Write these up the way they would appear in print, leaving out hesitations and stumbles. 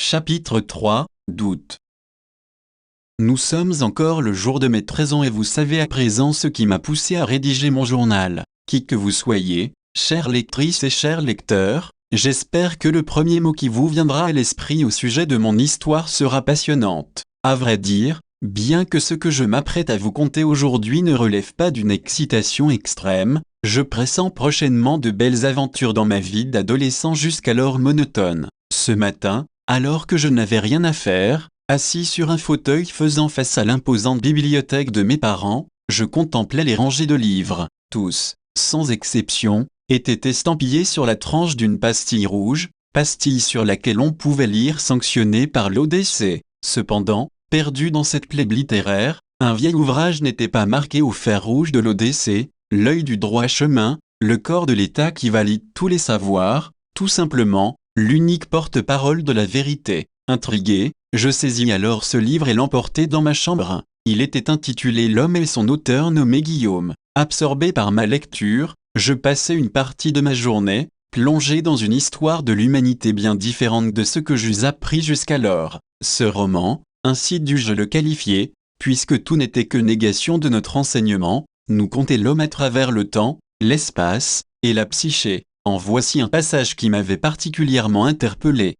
Chapitre 3, Doute. Nous sommes encore le jour de mes 13 ans et vous savez à présent ce qui m'a poussé à rédiger mon journal. Qui que vous soyez, chères lectrices et chers lecteurs, j'espère que le premier mot qui vous viendra à l'esprit au sujet de mon histoire sera passionnante. À vrai dire, bien que ce que je m'apprête à vous conter aujourd'hui ne relève pas d'une excitation extrême, je pressens prochainement de belles aventures dans ma vie d'adolescent jusqu'alors monotone. Ce matin, alors que je n'avais rien à faire, assis sur un fauteuil faisant face à l'imposante bibliothèque de mes parents, je contemplais les rangées de livres. Tous, sans exception, étaient estampillés sur la tranche d'une pastille rouge, pastille sur laquelle on pouvait lire sanctionné par l'ODC. Cependant, perdu dans cette plèbe littéraire, un vieil ouvrage n'était pas marqué au fer rouge de l'ODC, l'œil du droit chemin, le corps de l'État qui valide tous les savoirs, tout simplement, l'unique porte-parole de la vérité. Intrigué, je saisis alors ce livre et l'emportai dans ma chambre. Il était intitulé L'homme et son auteur nommé Guillaume. Absorbé par ma lecture, je passais une partie de ma journée, plongé dans une histoire de l'humanité bien différente de ce que j'eus appris jusqu'alors. Ce roman, ainsi dus-je le qualifier, puisque tout n'était que négation de notre enseignement, nous contait l'homme à travers le temps, l'espace, et la psyché. En voici un passage qui m'avait particulièrement interpellé.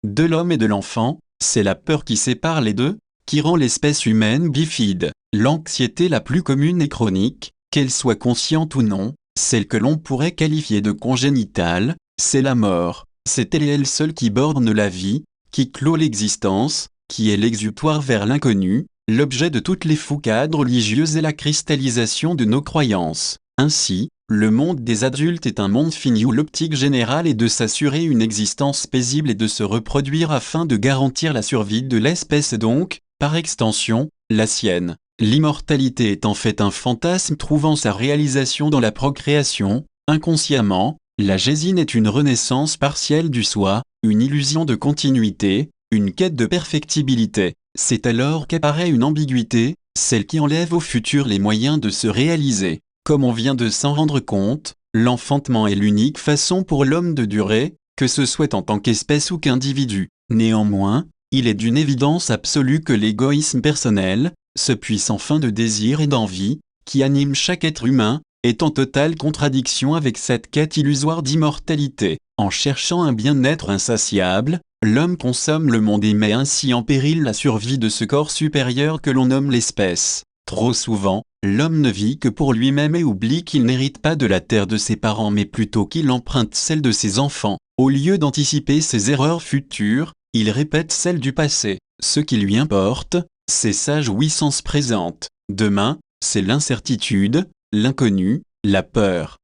De l'homme et de l'enfant, c'est la peur qui sépare les deux, qui rend l'espèce humaine bifide. L'anxiété la plus commune et chronique, qu'elle soit consciente ou non, celle que l'on pourrait qualifier de congénitale, c'est la mort. C'est elle et elle seule qui borne la vie, qui clôt l'existence, qui est l'exutoire vers l'inconnu, l'objet de toutes les foucades religieuses et la cristallisation de nos croyances. Ainsi, le monde des adultes est un monde fini où l'optique générale est de s'assurer une existence paisible et de se reproduire afin de garantir la survie de l'espèce et donc, par extension, la sienne. L'immortalité est en fait un fantasme trouvant sa réalisation dans la procréation. Inconsciemment, la gésine est une renaissance partielle du soi, une illusion de continuité, une quête de perfectibilité. C'est alors qu'apparaît une ambiguïté, celle qui enlève au futur les moyens de se réaliser. Comme on vient de s'en rendre compte, l'enfantement est l'unique façon pour l'homme de durer, que ce soit en tant qu'espèce ou qu'individu. Néanmoins, il est d'une évidence absolue que l'égoïsme personnel, ce puissant fin de désir et d'envie, qui anime chaque être humain, est en totale contradiction avec cette quête illusoire d'immortalité. En cherchant un bien-être insatiable, l'homme consomme le monde et met ainsi en péril la survie de ce corps supérieur que l'on nomme l'espèce. Trop souvent, l'homme ne vit que pour lui-même et oublie qu'il n'hérite pas de la terre de ses parents mais plutôt qu'il emprunte celle de ses enfants. Au lieu d'anticiper ses erreurs futures, il répète celles du passé. Ce qui lui importe, c'est sa jouissance présente. Demain, c'est l'incertitude, l'inconnu, la peur.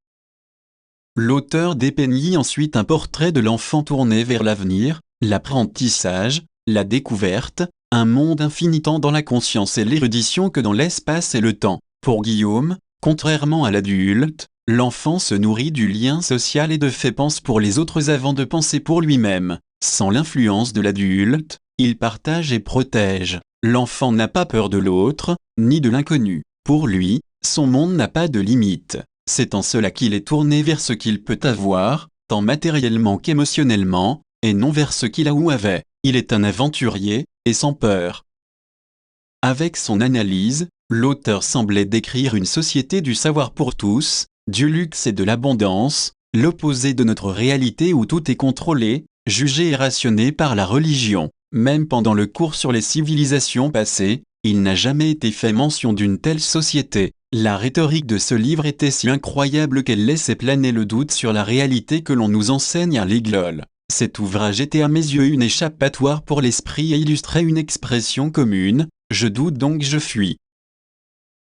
L'auteur dépeignit ensuite un portrait de l'enfant tourné vers l'avenir, l'apprentissage, la découverte, un monde infini tant dans la conscience et l'érudition que dans l'espace et le temps. Pour Guillaume, contrairement à l'adulte, l'enfant se nourrit du lien social et de fait pense pour les autres avant de penser pour lui-même. Sans l'influence de l'adulte, il partage et protège. L'enfant n'a pas peur de l'autre, ni de l'inconnu. Pour lui, son monde n'a pas de limite. C'est en cela qu'il est tourné vers ce qu'il peut avoir, tant matériellement qu'émotionnellement, et non vers ce qu'il a ou avait. Il est un aventurier, et sans peur. Avec son analyse, l'auteur semblait décrire une société du savoir pour tous, du luxe et de l'abondance, l'opposé de notre réalité où tout est contrôlé, jugé et rationné par la religion. Même pendant le cours sur les civilisations passées, il n'a jamais été fait mention d'une telle société. La rhétorique de ce livre était si incroyable qu'elle laissait planer le doute sur la réalité que l'on nous enseigne à l'école. Cet ouvrage était à mes yeux une échappatoire pour l'esprit et illustrait une expression commune, je doute donc je fuis.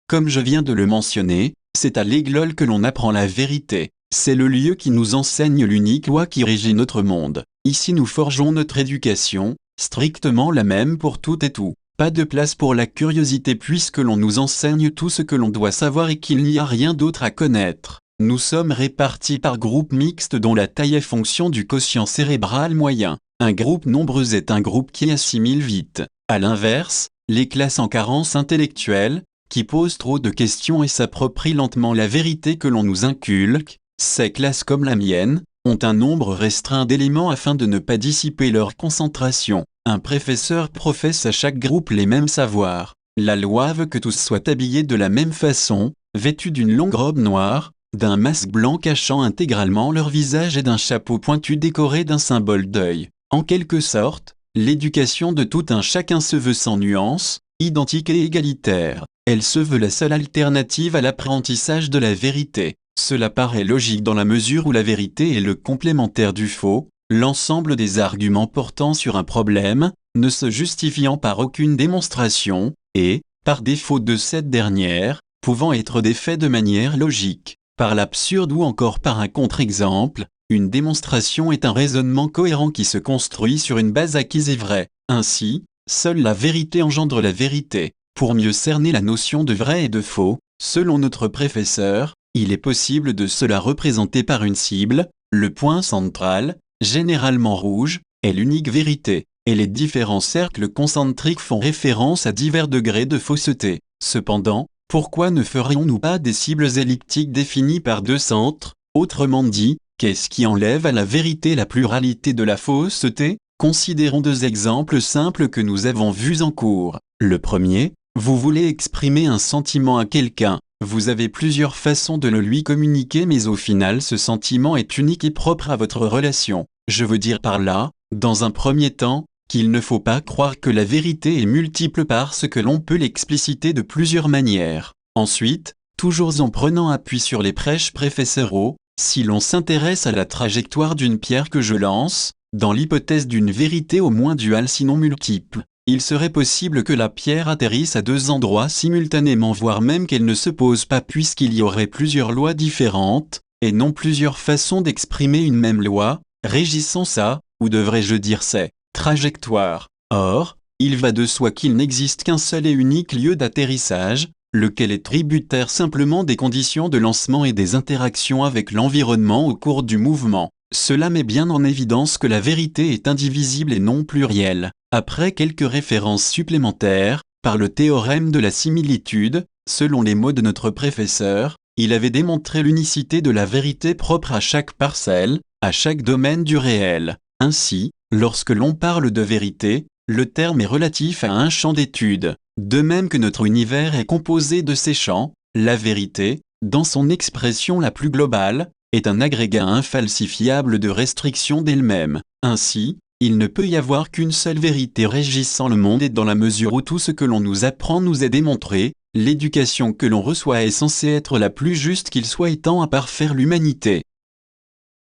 Comme je viens de le mentionner, c'est à l'école que l'on apprend la vérité. C'est le lieu qui nous enseigne l'unique loi qui régit notre monde. Ici nous forgeons notre éducation, strictement la même pour tout et tout. Pas de place pour la curiosité puisque l'on nous enseigne tout ce que l'on doit savoir et qu'il n'y a rien d'autre à connaître. Nous sommes répartis par groupes mixtes dont la taille est fonction du quotient cérébral moyen. Un groupe nombreux est un groupe qui assimile vite. À l'inverse, les classes en carence intellectuelle, qui posent trop de questions et s'approprient lentement la vérité que l'on nous inculque, ces classes comme la mienne, ont un nombre restreint d'éléments afin de ne pas dissiper leur concentration. Un professeur professe à chaque groupe les mêmes savoirs. La loi veut que tous soient habillés de la même façon, vêtus d'une longue robe noire, d'un masque blanc cachant intégralement leur visage et d'un chapeau pointu décoré d'un symbole d'œil. En quelque sorte, l'éducation de tout un chacun se veut sans nuance, identique et égalitaire. Elle se veut la seule alternative à l'apprentissage de la vérité. Cela paraît logique dans la mesure où la vérité est le complémentaire du faux, l'ensemble des arguments portant sur un problème, ne se justifiant par aucune démonstration, et, par défaut de cette dernière, pouvant être défait de manière logique, par l'absurde ou encore par un contre-exemple. Une démonstration est un raisonnement cohérent qui se construit sur une base acquise et vraie. Ainsi, seule la vérité engendre la vérité. Pour mieux cerner la notion de vrai et de faux, selon notre professeur, il est possible de se la représenter par une cible. Le point central, généralement rouge, est l'unique vérité, et les différents cercles concentriques font référence à divers degrés de fausseté. Cependant, pourquoi ne ferions-nous pas des cibles elliptiques définies par deux centres? Autrement dit, qu'est-ce qui enlève à la vérité la pluralité de la fausseté? Considérons deux exemples simples que nous avons vus en cours. Le premier, vous voulez exprimer un sentiment à quelqu'un. Vous avez plusieurs façons de le lui communiquer, mais au final ce sentiment est unique et propre à votre relation. Je veux dire par là, dans un premier temps, qu'il ne faut pas croire que la vérité est multiple parce que l'on peut l'expliciter de plusieurs manières. Ensuite, toujours en prenant appui sur les prêches professoraux, si l'on s'intéresse à la trajectoire d'une pierre que je lance, dans l'hypothèse d'une vérité au moins duale sinon multiple, il serait possible que la pierre atterrisse à deux endroits simultanément, voire même qu'elle ne se pose pas, puisqu'il y aurait plusieurs lois différentes, et non plusieurs façons d'exprimer une même loi, régissant sa, ou devrais-je dire ses, trajectoires. Or, il va de soi qu'il n'existe qu'un seul et unique lieu d'atterrissage, lequel est tributaire simplement des conditions de lancement et des interactions avec l'environnement au cours du mouvement. Cela met bien en évidence que la vérité est indivisible et non plurielle. Après quelques références supplémentaires, par le théorème de la similitude, selon les mots de notre professeur, il avait démontré l'unicité de la vérité propre à chaque parcelle, à chaque domaine du réel. Ainsi, lorsque l'on parle de vérité, le terme est relatif à un champ d'étude. De même que notre univers est composé de ces champs, la vérité, dans son expression la plus globale, est un agrégat infalsifiable de restrictions d'elle-même. Ainsi, il ne peut y avoir qu'une seule vérité régissant le monde, et dans la mesure où tout ce que l'on nous apprend nous est démontré, l'éducation que l'on reçoit est censée être la plus juste qu'il soit, étant à parfaire l'humanité.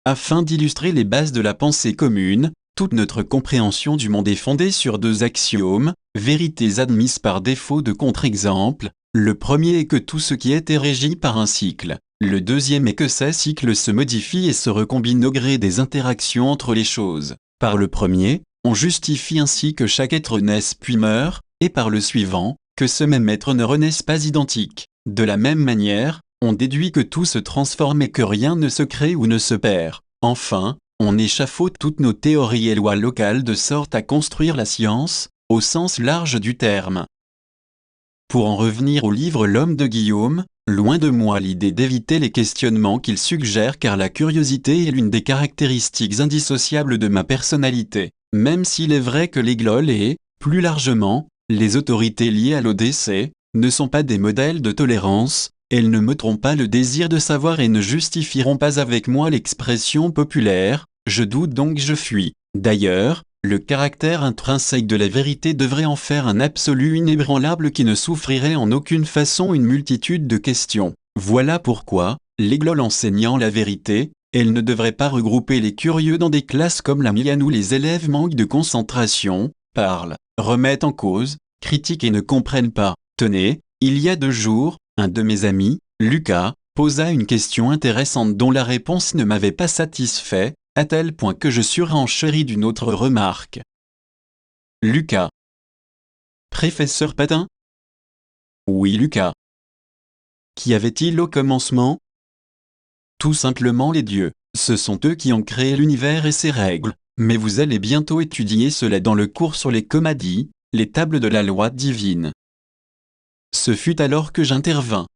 Afin d'illustrer les bases de la pensée commune, toute notre compréhension du monde est fondée sur deux axiomes, vérités admises par défaut de contre-exemple. Le premier est que tout ce qui est régi par un cycle. Le deuxième est que ces cycles se modifient et se recombinent au gré des interactions entre les choses. Par le premier, on justifie ainsi que chaque être naisse puis meurt, et par le suivant, que ce même être ne renaisse pas identique. De la même manière, on déduit que tout se transforme et que rien ne se crée ou ne se perd. Enfin, on échafaude toutes nos théories et lois locales de sorte à construire la science, au sens large du terme. Pour en revenir au livre L'homme de Guillaume, loin de moi l'idée d'éviter les questionnements qu'il suggère, car la curiosité est l'une des caractéristiques indissociables de ma personnalité. Même s'il est vrai que les GLOL et, plus largement, les autorités liées à l'ODC, ne sont pas des modèles de tolérance, elles ne m'ôteront pas le désir de savoir et ne justifieront pas avec moi l'expression populaire, je doute donc je fuis. D'ailleurs, le caractère intrinsèque de la vérité devrait en faire un absolu inébranlable qui ne souffrirait en aucune façon une multitude de questions. Voilà pourquoi, les GLOL enseignant la vérité, elles ne devraient pas regrouper les curieux dans des classes comme la mienne où les élèves manquent de concentration, parlent, remettent en cause, critiquent et ne comprennent pas. Tenez, il y a 2 jours, un de mes amis, Lucas, posa une question intéressante dont la réponse ne m'avait pas satisfait, à tel point que je surenchéris d'une autre remarque. Lucas. Professeur Patin? Oui, Lucas. Qu'y avait-il au commencement? Tout simplement les dieux. Ce sont eux qui ont créé l'univers et ses règles. Mais vous allez bientôt étudier cela dans le cours sur les Comadis, les tables de la loi divine. Ce fut alors que j'intervins.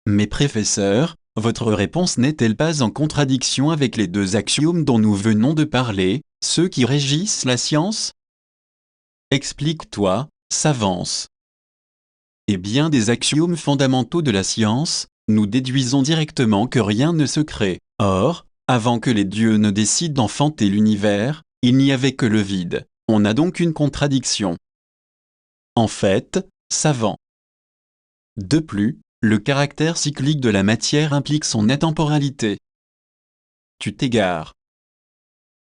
Mais professeur, Votre réponse n'est-elle pas en contradiction avec les deux axiomes dont nous venons de parler, ceux qui régissent la science? Explique-toi, savance. Et bien des axiomes fondamentaux de la science, nous déduisons directement que rien ne se crée. Or, avant que les dieux ne décident d'enfanter l'univers, il n'y avait que le vide. On a donc une contradiction. En fait, savant. De plus, le caractère cyclique de la matière implique son intemporalité. Tu t'égares.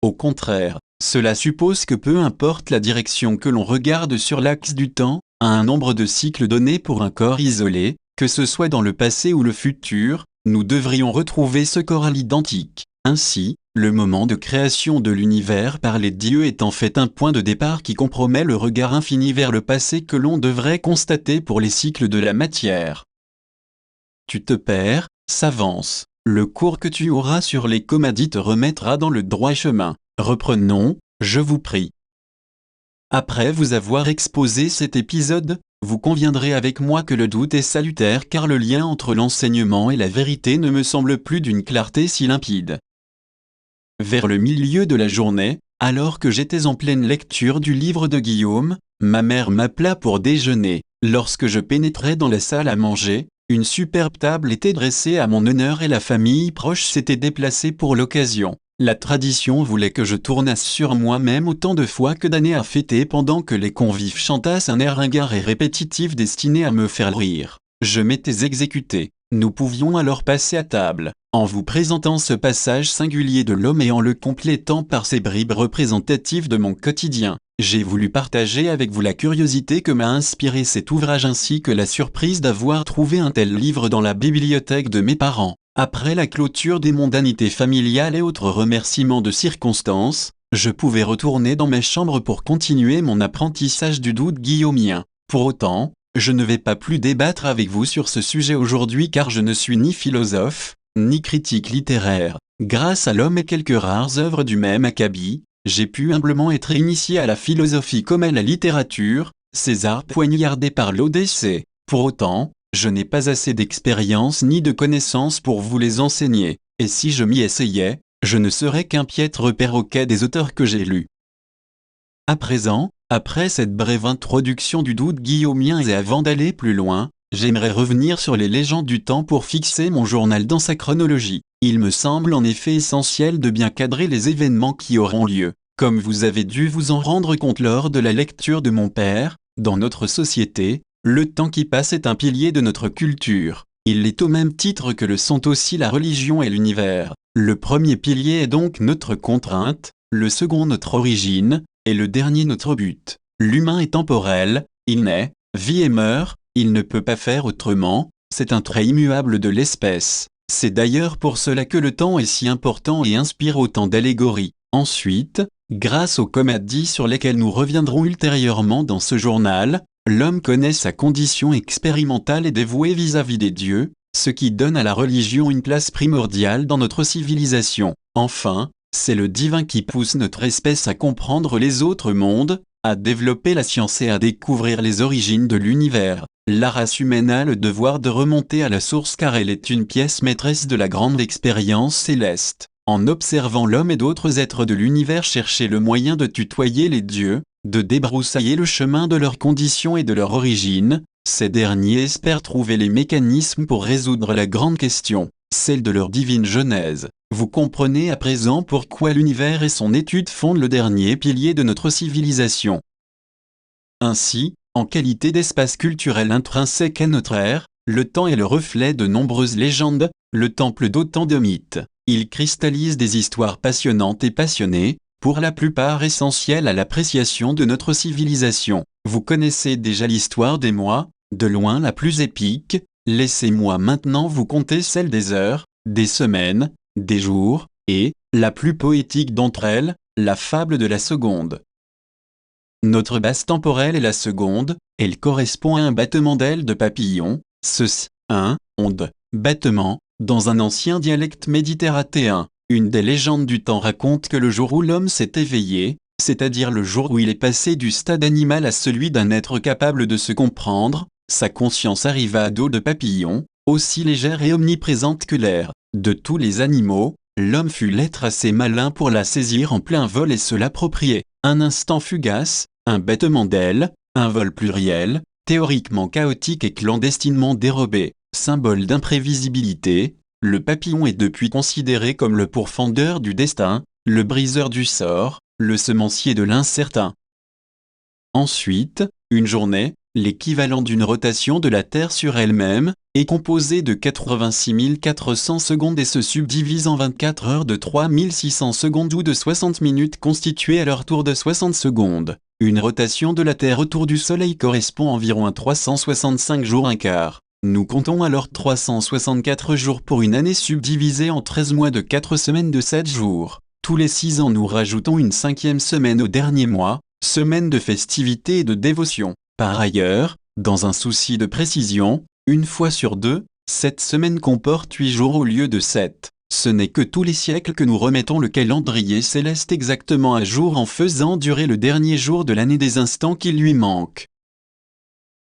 Au contraire, cela suppose que peu importe la direction que l'on regarde sur l'axe du temps, à un nombre de cycles donné pour un corps isolé, que ce soit dans le passé ou le futur, nous devrions retrouver ce corps à l'identique. Ainsi, le moment de création de l'univers par les dieux est en fait un point de départ qui compromet le regard infini vers le passé que l'on devrait constater pour les cycles de la matière. Tu te perds, s'avance. Le cours que tu auras sur les comadis te remettra dans le droit chemin. Reprenons, je vous prie. Après vous avoir exposé cet épisode, vous conviendrez avec moi que le doute est salutaire car le lien entre l'enseignement et la vérité ne me semble plus d'une clarté si limpide. Vers le milieu de la journée, alors que j'étais en pleine lecture du livre de Guillaume, ma mère m'appela pour déjeuner. Lorsque je pénétrai dans la salle à manger, une superbe table était dressée à mon honneur et la famille proche s'était déplacée pour l'occasion. La tradition voulait que je tournasse sur moi-même autant de fois que d'années à fêter pendant que les convives chantassent un air ringard et répétitif destiné à me faire rire. Je m'étais exécuté. Nous pouvions alors passer à table. En vous présentant ce passage singulier de l'homme et en le complétant par ces bribes représentatives de mon quotidien, j'ai voulu partager avec vous la curiosité que m'a inspiré cet ouvrage ainsi que la surprise d'avoir trouvé un tel livre dans la bibliothèque de mes parents. Après la clôture des mondanités familiales et autres remerciements de circonstances, je pouvais retourner dans mes chambres pour continuer mon apprentissage du doute guillaumien. Pour autant, je ne vais pas plus débattre avec vous sur ce sujet aujourd'hui car je ne suis ni philosophe, ni critique littéraire. Grâce à l'homme et quelques rares œuvres du même acabit, j'ai pu humblement être initié à la philosophie comme à la littérature, César poignardé par l'Odyssée. Pour autant, je n'ai pas assez d'expérience ni de connaissances pour vous les enseigner, et si je m'y essayais, je ne serais qu'un piètre perroquet des auteurs que j'ai lus. À présent, après cette brève introduction du doute guillaumien et avant d'aller plus loin, j'aimerais revenir sur les légendes du temps pour fixer mon journal dans sa chronologie. Il me semble en effet essentiel de bien cadrer les événements qui auront lieu. Comme vous avez dû vous en rendre compte lors de la lecture de mon père, dans notre société, le temps qui passe est un pilier de notre culture. Il l'est au même titre que le sont aussi la religion et l'univers. Le premier pilier est donc notre contrainte, le second notre origine, et le dernier notre but. L'humain est temporel, il naît, vit et meurt, il ne peut pas faire autrement, c'est un trait immuable de l'espèce. C'est d'ailleurs pour cela que le temps est si important et inspire autant d'allégories. Ensuite, grâce aux comadis sur lesquels nous reviendrons ultérieurement dans ce journal, l'homme connaît sa condition expérimentale et dévouée vis-à-vis des dieux, ce qui donne à la religion une place primordiale dans notre civilisation. Enfin, c'est le divin qui pousse notre espèce à comprendre les autres mondes, à développer la science et à découvrir les origines de l'univers. La race humaine a le devoir de remonter à la source car elle est une pièce maîtresse de la grande expérience céleste. En observant l'homme et d'autres êtres de l'univers chercher le moyen de tutoyer les dieux, de débroussailler le chemin de leurs conditions et de leur origine, ces derniers espèrent trouver les mécanismes pour résoudre la grande question, celle de leur divine genèse. Vous comprenez à présent pourquoi l'univers et son étude fondent le dernier pilier de notre civilisation. Ainsi, en qualité d'espace culturel intrinsèque à notre ère, le temps est le reflet de nombreuses légendes, le temple d'autant de mythes. Il cristallise des histoires passionnantes et passionnées, pour la plupart essentielles à l'appréciation de notre civilisation. Vous connaissez déjà l'histoire des mois, de loin la plus épique, laissez-moi maintenant vous conter celle des heures, des semaines, des jours, et, la plus poétique d'entre elles, la fable de la seconde. Notre base temporelle est la seconde, elle correspond à un battement d'ailes de papillon, onde, battement, dans un ancien dialecte méditerranéen. Une des légendes du temps raconte que le jour où l'homme s'est éveillé, c'est-à-dire le jour où il est passé du stade animal à celui d'un être capable de se comprendre, sa conscience arriva à dos de papillon, aussi légère et omniprésente que l'air. De tous les animaux, l'homme fut l'être assez malin pour la saisir en plein vol et se l'approprier. Un instant fugace, un battement d'ailes, un vol pluriel, théoriquement chaotique et clandestinement dérobé, symbole d'imprévisibilité, le papillon est depuis considéré comme le pourfendeur du destin, le briseur du sort, le semencier de l'incertain. Ensuite, une journée, l'équivalent d'une rotation de la Terre sur elle-même, est composée de 86 400 secondes et se subdivise en 24 heures de 3600 secondes ou de 60 minutes constituées à leur tour de 60 secondes. Une rotation de la Terre autour du Soleil correspond environ à 365 jours un quart. Nous comptons alors 364 jours pour une année subdivisée en 13 mois de 4 semaines de 7 jours. Tous les 6 ans nous rajoutons une 5e semaine au dernier mois, semaine de festivité et de dévotion. Par ailleurs, dans un souci de précision, une fois sur deux, cette semaine comporte 8 jours au lieu de 7. Ce n'est que tous les siècles que nous remettons le calendrier céleste exactement à jour en faisant durer le dernier jour de l'année des instants qui lui manquent.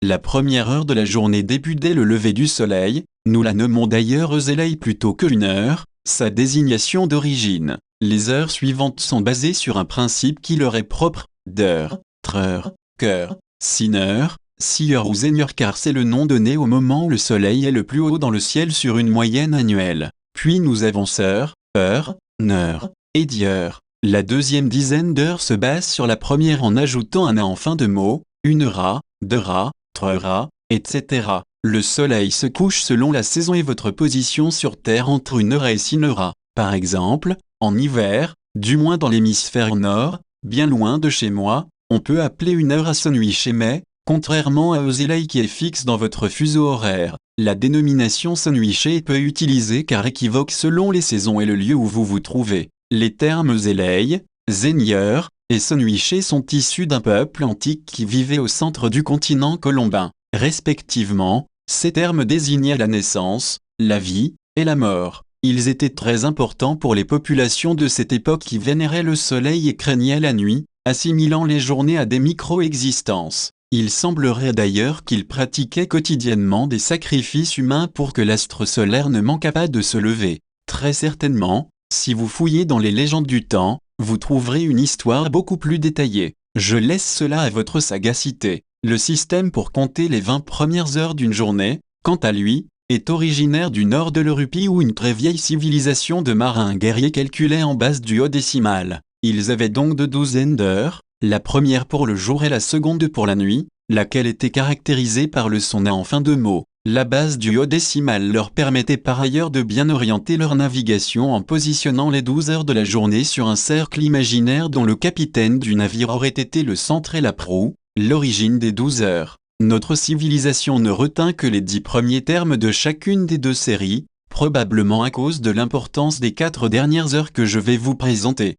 La première heure de la journée débute dès le lever du soleil, nous la nommons d'ailleurs Euséleï plutôt que une heure, sa désignation d'origine. Les heures suivantes sont basées sur un principe qui leur est propre, d'heure, treur, cœur, sineur, sieur ou seigneur car c'est le nom donné au moment où le soleil est le plus haut dans le ciel sur une moyenne annuelle. Puis nous avons sœur, heure, neur, et dieur. La deuxième dizaine d'heures se base sur la première en ajoutant un a en fin de mot, une ra, deux ra, trois ra, etc. Le soleil se couche selon la saison et votre position sur Terre entre une heure et 6 heures. Par exemple, en hiver, du moins dans l'hémisphère nord, bien loin de chez moi, on peut appeler une heure à Sonwiché mais, contrairement à Euséleï qui est fixe dans votre fuseau horaire, la dénomination Sonwiché est peu utilisée car équivoque selon les saisons et le lieu où vous vous trouvez. Les termes Euséleï, Seigneur et Sonwiché sont issus d'un peuple antique qui vivait au centre du continent colombin. Respectivement, ces termes désignaient la naissance, la vie et la mort. Ils étaient très importants pour les populations de cette époque qui vénéraient le soleil et craignaient la nuit, assimilant les journées à des micro-existences. Il semblerait d'ailleurs qu'ils pratiquaient quotidiennement des sacrifices humains pour que l'astre solaire ne manquât pas de se lever. Très certainement, si vous fouillez dans les légendes du temps, vous trouverez une histoire beaucoup plus détaillée. Je laisse cela à votre sagacité. Le système pour compter les 20 premières heures d'une journée, quant à lui, est originaire du nord de l'Europe où une très vieille civilisation de marins guerriers calculait en base du décimal. Ils avaient donc 2 douzaines d'heures, la première pour le jour et la seconde pour la nuit, laquelle était caractérisée par le son a en fin de mot. La base du décimal leur permettait par ailleurs de bien orienter leur navigation en positionnant les 12 heures de la journée sur un cercle imaginaire dont le capitaine du navire aurait été le centre et la proue, l'origine des 12 heures. Notre civilisation ne retint que les 10 premiers termes de chacune des 2 séries, probablement à cause de l'importance des 4 dernières heures que je vais vous présenter.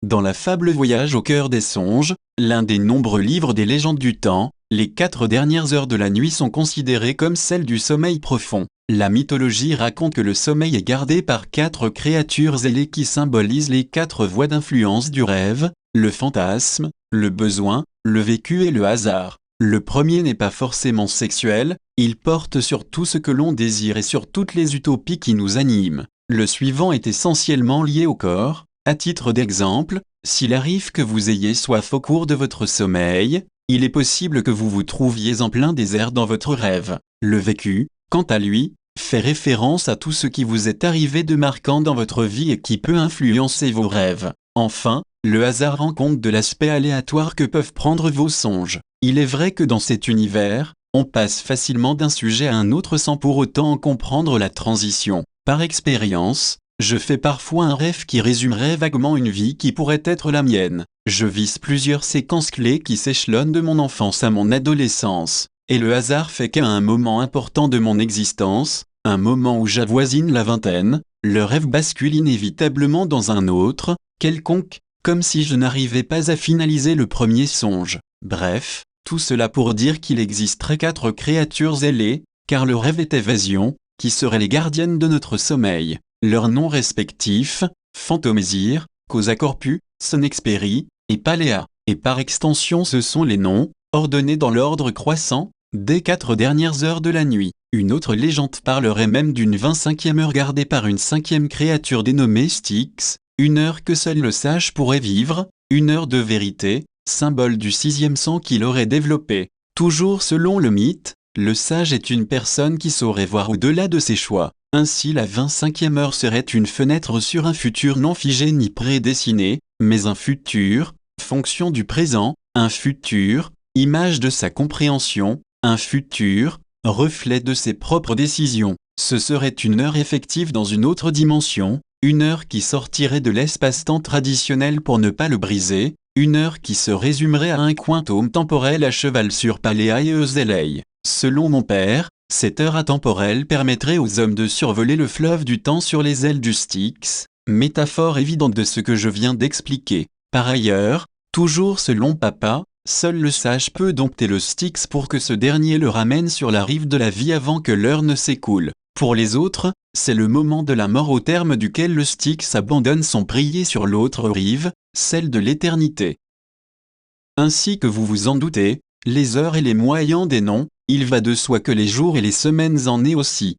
Dans la fable Voyage au cœur des songes, l'un des nombreux livres des légendes du temps, les 4 dernières heures de la nuit sont considérées comme celles du sommeil profond. La mythologie raconte que le sommeil est gardé par 4 créatures ailées qui symbolisent les 4 voies d'influence du rêve, le fantasme, le besoin, le vécu et le hasard. Le premier n'est pas forcément sexuel, il porte sur tout ce que l'on désire et sur toutes les utopies qui nous animent. Le suivant est essentiellement lié au corps. À titre d'exemple, s'il arrive que vous ayez soif au cours de votre sommeil, il est possible que vous vous trouviez en plein désert dans votre rêve. Le vécu, quant à lui, fait référence à tout ce qui vous est arrivé de marquant dans votre vie et qui peut influencer vos rêves. Enfin, le hasard rend compte de l'aspect aléatoire que peuvent prendre vos songes. Il est vrai que dans cet univers, on passe facilement d'un sujet à un autre sans pour autant en comprendre la transition. Par expérience, je fais parfois un rêve qui résumerait vaguement une vie qui pourrait être la mienne. Je vise plusieurs séquences clés qui s'échelonnent de mon enfance à mon adolescence. Et le hasard fait qu'à un moment important de mon existence, un moment où j'avoisine la vingtaine, le rêve bascule inévitablement dans un autre, quelconque, comme si je n'arrivais pas à finaliser le premier songe. Bref, tout cela pour dire qu'il existerait 4 créatures ailées, car le rêve est évasion, qui seraient les gardiennes de notre sommeil. Leurs noms respectifs, Fantomésir, Causa Corpus, Sonexpéry, et Paléa. Et par extension ce sont les noms, ordonnés dans l'ordre croissant, des 4 dernières heures de la nuit. Une autre légende parlerait même d'une 25e heure gardée par une 5e créature dénommée Styx, une heure que seul le sage pourrait vivre, une heure de vérité, symbole du 6e sang qu'il aurait développé. Toujours selon le mythe, le sage est une personne qui saurait voir au-delà de ses choix. Ainsi la 25e heure serait une fenêtre sur un futur non figé ni prédestiné, mais un futur, fonction du présent, un futur, image de sa compréhension, un futur, reflet de ses propres décisions. Ce serait une heure effective dans une autre dimension, une heure qui sortirait de l'espace-temps traditionnel pour ne pas le briser, une heure qui se résumerait à un quantum temporel à cheval sur Paléa et Euselei. Selon mon père, cette heure atemporelle permettrait aux hommes de survoler le fleuve du temps sur les ailes du Styx, métaphore évidente de ce que je viens d'expliquer. Par ailleurs, toujours selon papa, seul le sage peut dompter le Styx pour que ce dernier le ramène sur la rive de la vie avant que l'heure ne s'écoule. Pour les autres, c'est le moment de la mort au terme duquel le Styx abandonne son prier sur l'autre rive, celle de l'éternité. Ainsi que vous vous en doutez, les heures et les mois ayant des noms, il va de soi que les jours et les semaines en aient aussi.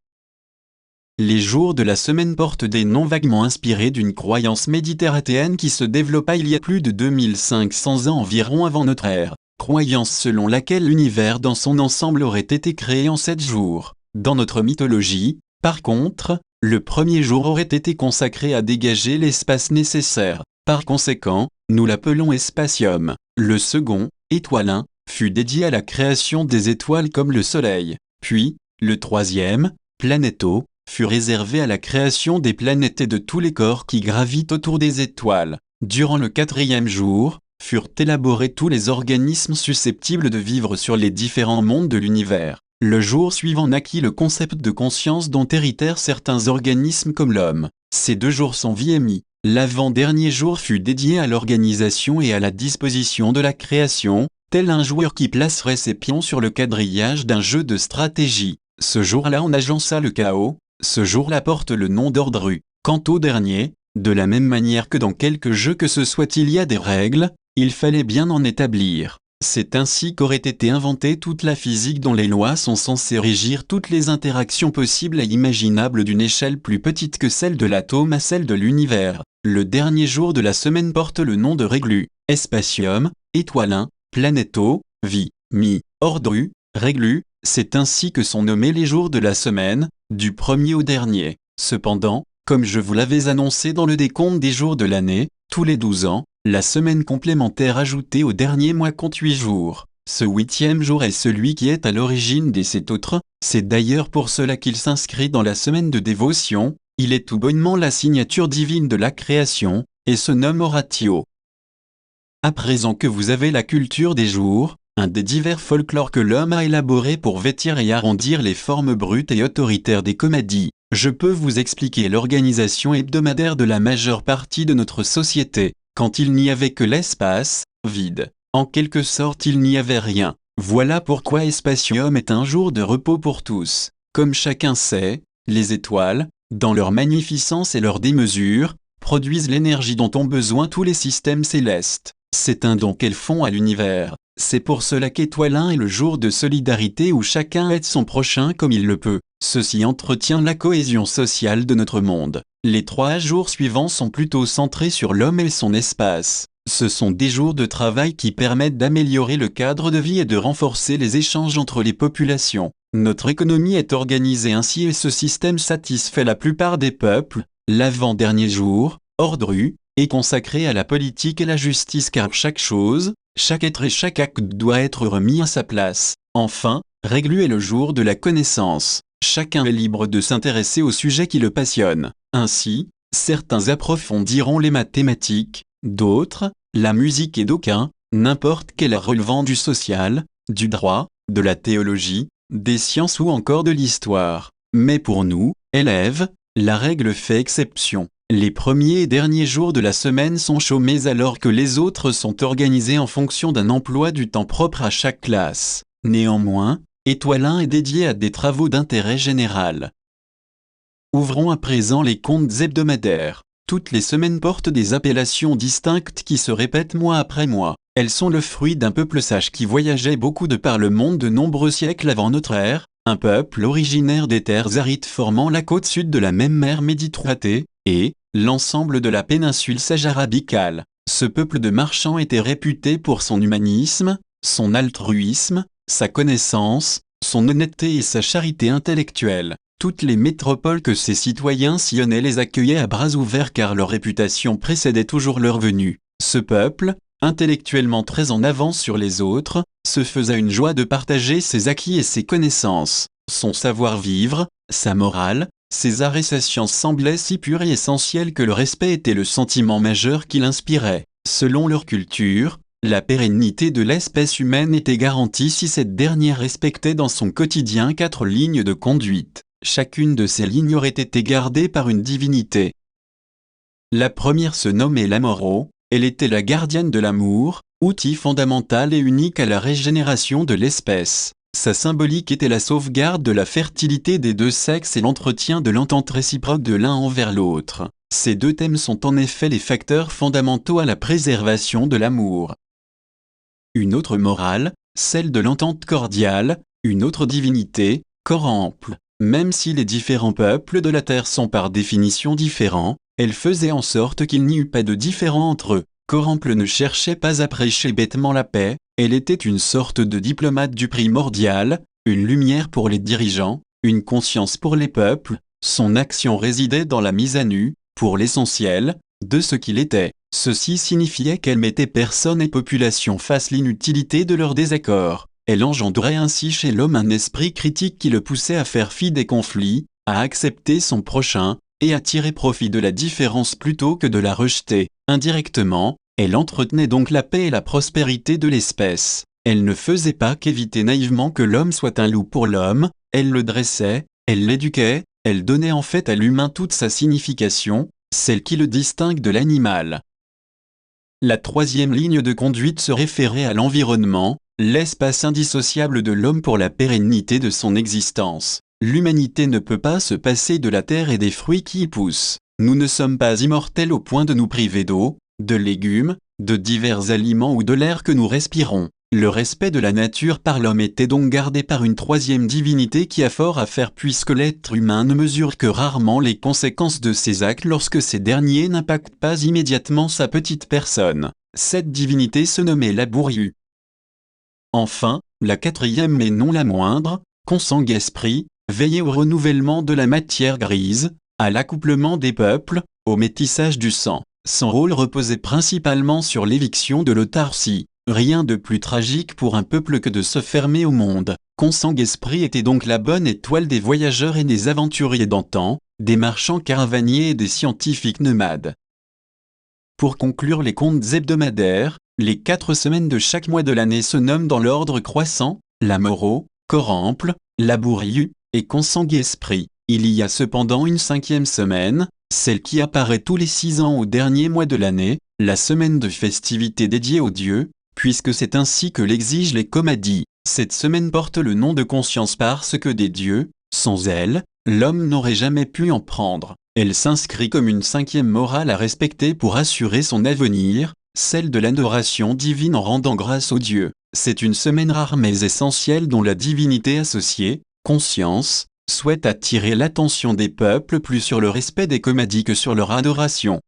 Les jours de la semaine portent des noms vaguement inspirés d'une croyance méditerranéenne qui se développa il y a plus de 2500 ans environ avant notre ère, croyance selon laquelle l'univers dans son ensemble aurait été créé en 7 jours. Dans notre mythologie, par contre, le premier jour aurait été consacré à dégager l'espace nécessaire. Par conséquent, nous l'appelons Espacium. Le second, Étoilin, fut dédié à la création des étoiles comme le Soleil. Puis, le troisième, Planéto, fut réservé à la création des planètes et de tous les corps qui gravitent autour des étoiles. Durant le 4e jour, furent élaborés tous les organismes susceptibles de vivre sur les différents mondes de l'univers. Le jour suivant naquit le concept de conscience dont héritèrent certains organismes comme l'homme. Ces 2 jours sont vie et mi. L'avant-dernier jour fut dédié à l'organisation et à la disposition de la création, tel un joueur qui placerait ses pions sur le quadrillage d'un jeu de stratégie. Ce jour-là on agença le chaos, ce jour-là porte le nom d'Ordru. Quant au dernier, de la même manière que dans quelque jeu que ce soit il y a des règles, il fallait bien en établir. C'est ainsi qu'aurait été inventée toute la physique dont les lois sont censées régir toutes les interactions possibles et imaginables d'une échelle plus petite que celle de l'atome à celle de l'univers. Le dernier jour de la semaine porte le nom de Réglu, Espacium, Étoilin, Planéto, Vie, Mi, Ordru, Réglu, c'est ainsi que sont nommés les jours de la semaine, du premier au dernier. Cependant, comme je vous l'avais annoncé dans le décompte des jours de l'année, tous les 12 ans, la semaine complémentaire ajoutée au dernier mois compte 8 jours. Ce 8e jour est celui qui est à l'origine des 7 autres, c'est d'ailleurs pour cela qu'il s'inscrit dans la semaine de dévotion, il est tout bonnement la signature divine de la création, et se nomme Oratio. À présent que vous avez la culture des jours, un des divers folklores que l'homme a élaboré pour vêtir et arrondir les formes brutes et autoritaires des comédies, je peux vous expliquer l'organisation hebdomadaire de la majeure partie de notre société. Quand il n'y avait que l'espace, vide, en quelque sorte il n'y avait rien. Voilà pourquoi Espacium est un jour de repos pour tous. Comme chacun sait, les étoiles, dans leur magnificence et leur démesure, produisent l'énergie dont ont besoin tous les systèmes célestes. C'est un don qu'elles font à l'univers. C'est pour cela qu'Étoilin est le jour de solidarité où chacun aide son prochain comme il le peut. Ceci entretient la cohésion sociale de notre monde. Les 3 jours suivants sont plutôt centrés sur l'homme et son espace. Ce sont des jours de travail qui permettent d'améliorer le cadre de vie et de renforcer les échanges entre les populations. Notre économie est organisée ainsi et ce système satisfait la plupart des peuples. L'avant-dernier jour, Ordru, est consacré à la politique et la justice car chaque chose, chaque être et chaque acte doit être remis à sa place. Enfin, Réglu est le jour de la connaissance. Chacun est libre de s'intéresser au sujet qui le passionne. Ainsi, certains approfondiront les mathématiques, d'autres, la musique et d'aucuns, n'importe quel art relevant du social, du droit, de la théologie, des sciences ou encore de l'histoire. Mais pour nous, élèves, la règle fait exception. Les premiers et derniers jours de la semaine sont chômés alors que les autres sont organisés en fonction d'un emploi du temps propre à chaque classe. Néanmoins, Étoilin est dédié à des travaux d'intérêt général. Ouvrons à présent les comptes hebdomadaires. Toutes les semaines portent des appellations distinctes qui se répètent mois après mois. Elles sont le fruit d'un peuple sage qui voyageait beaucoup de par le monde de nombreux siècles avant notre ère, un peuple originaire des terres arides formant la côte sud de la même mer Méditerranée, et l'ensemble de la péninsule sajarabicale. Ce peuple de marchands était réputé pour son humanisme, son altruisme, sa connaissance, son honnêteté et sa charité intellectuelle. Toutes les métropoles que ses citoyens sillonnaient les accueillaient à bras ouverts car leur réputation précédait toujours leur venue. Ce peuple, intellectuellement très en avance sur les autres, se faisait une joie de partager ses acquis et ses connaissances. Son savoir-vivre, sa morale, ses arts et sa science semblaient si purs et essentiels que le respect était le sentiment majeur qui l'inspirait. Selon leur culture, la pérennité de l'espèce humaine était garantie si cette dernière respectait dans son quotidien 4 lignes de conduite. Chacune de ces lignes aurait été gardée par une divinité. La première se nommait l'Amoro, elle était la gardienne de l'amour, outil fondamental et unique à la régénération de l'espèce. Sa symbolique était la sauvegarde de la fertilité des deux sexes et l'entretien de l'entente réciproque de l'un envers l'autre. Ces deux thèmes sont en effet les facteurs fondamentaux à la préservation de l'amour. Une autre morale, celle de l'entente cordiale, une autre divinité, Corample. Même si les différents peuples de la Terre sont par définition différents, elle faisait en sorte qu'il n'y eût pas de différend entre eux. Corample ne cherchait pas à prêcher bêtement la paix, elle était une sorte de diplomate du primordial, une lumière pour les dirigeants, une conscience pour les peuples, son action résidait dans la mise à nu, pour l'essentiel, de ce qu'il était. Ceci signifiait qu'elle mettait personne et population face l'inutilité de leurs désaccords. Elle engendrait ainsi chez l'homme un esprit critique qui le poussait à faire fi des conflits, à accepter son prochain, et à tirer profit de la différence plutôt que de la rejeter. Indirectement, elle entretenait donc la paix et la prospérité de l'espèce. Elle ne faisait pas qu'éviter naïvement que l'homme soit un loup pour l'homme, elle le dressait, elle l'éduquait, elle donnait en fait à l'humain toute sa signification, celle qui le distingue de l'animal. La troisième ligne de conduite se référait à l'environnement, l'espace indissociable de l'homme pour la pérennité de son existence. L'humanité ne peut pas se passer de la terre et des fruits qui y poussent. Nous ne sommes pas immortels au point de nous priver d'eau, de légumes, de divers aliments ou de l'air que nous respirons. Le respect de la nature par l'homme était donc gardé par une troisième divinité qui a fort à faire puisque l'être humain ne mesure que rarement les conséquences de ses actes lorsque ces derniers n'impactent pas immédiatement sa petite personne. Cette divinité se nommait la Bourriu. Enfin, la quatrième mais non la moindre, Consanguesprit, veillait au renouvellement de la matière grise, à l'accouplement des peuples, au métissage du sang. Son rôle reposait principalement sur l'éviction de l'autarcie. Rien de plus tragique pour un peuple que de se fermer au monde. Consanguesprit était donc la bonne étoile des voyageurs et des aventuriers d'antan, des marchands caravaniers et des scientifiques nomades. Pour conclure les comptes hebdomadaires, les 4 semaines de chaque mois de l'année se nomment dans l'ordre croissant, l'Amoro, Corample, la Bourriu et Consanguesprit. Il y a cependant une 5e semaine, celle qui apparaît tous les 6 ans au dernier mois de l'année, la semaine de festivité dédiée aux dieux, puisque c'est ainsi que l'exigent les Comadis. Cette semaine porte le nom de conscience parce que des dieux, sans elle, l'homme n'aurait jamais pu en prendre. Elle s'inscrit comme une 5e morale à respecter pour assurer son avenir, celle de l'adoration divine en rendant grâce aux dieux. C'est une semaine rare mais essentielle dont la divinité associée, conscience, souhaite attirer l'attention des peuples plus sur le respect des Comadis que sur leur adoration.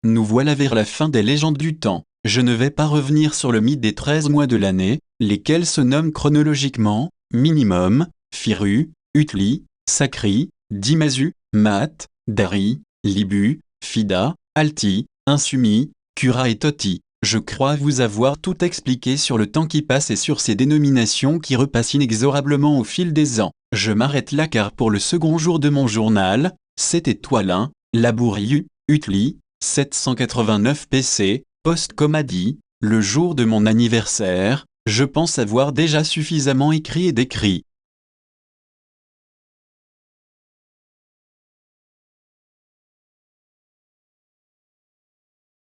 Nous voilà vers la fin des légendes du temps. Je ne vais pas revenir sur le mythe des 13 mois de l'année, lesquels se nomment chronologiquement, Minimum, Firu, Utli, Sakri, Dimazu, Mat, Dari, Libu, Fida, Alti, Insumi, Kura et Toti. Je crois vous avoir tout expliqué sur le temps qui passe et sur ces dénominations qui repassent inexorablement au fil des ans. Je m'arrête là car pour le second jour de mon journal, c'était Toilin, la Bourriu, Utli, 789 PC, Post-Comadis, le jour de mon anniversaire, je pense avoir déjà suffisamment écrit et décrit.